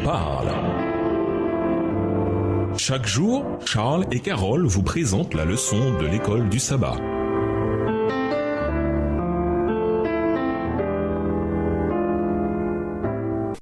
parle. Chaque jour, Charles et Carole vous présentent la leçon de l'école du sabbat.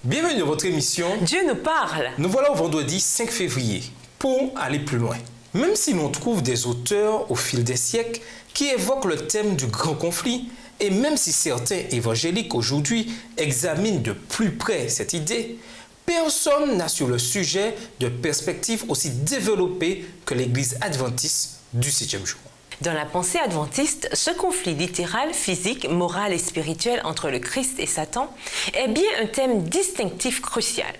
Bienvenue dans votre émission Dieu nous parle. Nous voilà au vendredi 5 février pour aller plus loin. Même si l'on trouve des auteurs au fil des siècles qui évoquent le thème du grand conflit, et même si certains évangéliques aujourd'hui examinent de plus près cette idée, personne n'a sur le sujet de perspective aussi développée que l'Église adventiste du 7e jour. Dans la pensée adventiste, ce conflit littéral, physique, moral et spirituel entre le Christ et Satan est bien un thème distinctif crucial.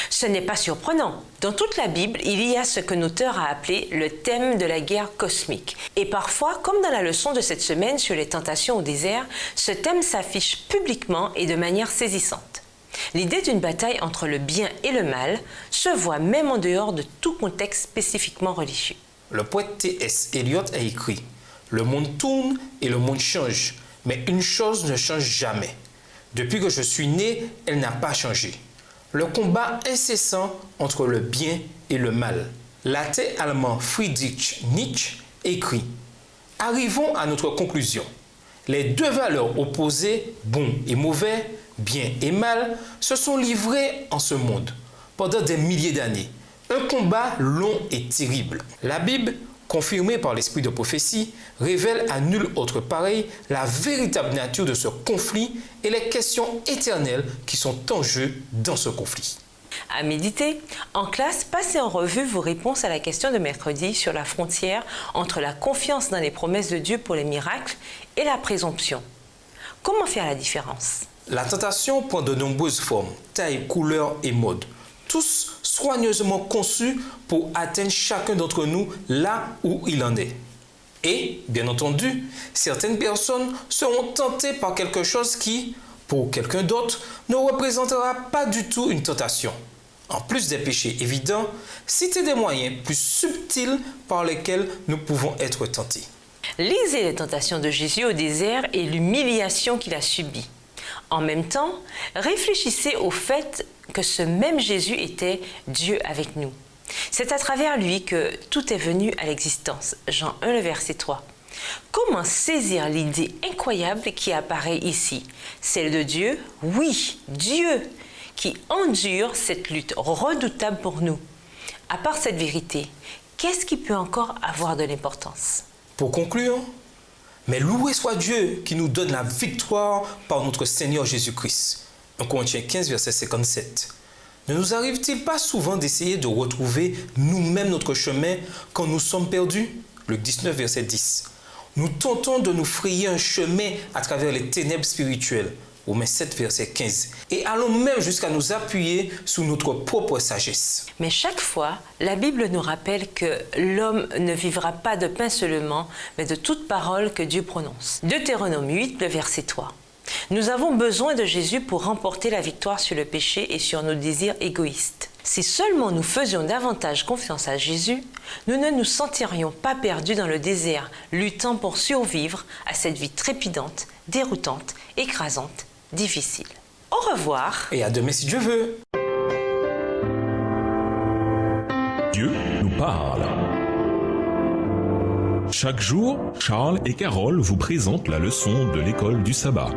Ce n'est pas surprenant. Dans toute la Bible, il y a ce que l'auteur a appelé le thème de la guerre cosmique. Et parfois, comme dans la leçon de cette semaine sur les tentations au désert, ce thème s'affiche publiquement et de manière saisissante. L'idée d'une bataille entre le bien et le mal se voit même en dehors de tout contexte spécifiquement religieux. Le poète T.S. Eliot a écrit « Le monde tourne et le monde change, mais une chose ne change jamais. Depuis que je suis né, elle n'a pas changé. Le combat incessant entre le bien et le mal. » L'athée allemand Friedrich Nietzsche écrit « Arrivons à notre conclusion. Les deux valeurs opposées, bon et mauvais, bien et mal, se sont livrées en ce monde pendant des milliers d'années. Un combat long et terrible. La Bible, confirmée par l'esprit de prophétie, révèle à nul autre pareil la véritable nature de ce conflit et les questions éternelles qui sont en jeu dans ce conflit. À méditer, en classe, passez en revue vos réponses à la question de mercredi sur la frontière entre la confiance dans les promesses de Dieu pour les miracles et la présomption. Comment faire la différence? La tentation prend de nombreuses formes, tailles, couleurs et modes, tous soigneusement conçus pour atteindre chacun d'entre nous là où il en est. Et, bien entendu, certaines personnes seront tentées par quelque chose qui, pour quelqu'un d'autre, ne représentera pas du tout une tentation. En plus des péchés évidents, citez des moyens plus subtils par lesquels nous pouvons être tentés. Lisez les tentations de Jésus au désert et l'humiliation qu'il a subie. En même temps, réfléchissez au fait que ce même Jésus était Dieu avec nous. C'est à travers lui que tout est venu à l'existence. Jean 1, le verset 3. Comment saisir l'idée incroyable qui apparaît ici? Celle de Dieu, oui, Dieu, qui endure cette lutte redoutable pour nous. À part cette vérité, qu'est-ce qui peut encore avoir de l'importance? Pour conclure, mais loué soit Dieu qui nous donne la victoire par notre Seigneur Jésus-Christ. 1 Corinthiens 15, verset 57. Ne nous arrive-t-il pas souvent d'essayer de retrouver nous-mêmes notre chemin quand nous sommes perdus? Luc 19, verset 10. Nous tentons de nous frayer un chemin à travers les ténèbres spirituelles. Romains 7, verset 15. Et allons même jusqu'à nous appuyer sur notre propre sagesse. Mais chaque fois, la Bible nous rappelle que l'homme ne vivra pas de pain seulement, mais de toute parole que Dieu prononce. Deutéronome 8, le verset 3. Nous avons besoin de Jésus pour remporter la victoire sur le péché et sur nos désirs égoïstes. Si seulement nous faisions davantage confiance à Jésus, nous ne nous sentirions pas perdus dans le désert, luttant pour survivre à cette vie trépidante, déroutante, écrasante, difficile. Au revoir. Et à demain si Dieu veut. Dieu nous parle. Chaque jour, Charles et Carole vous présentent la leçon de l'école du sabbat.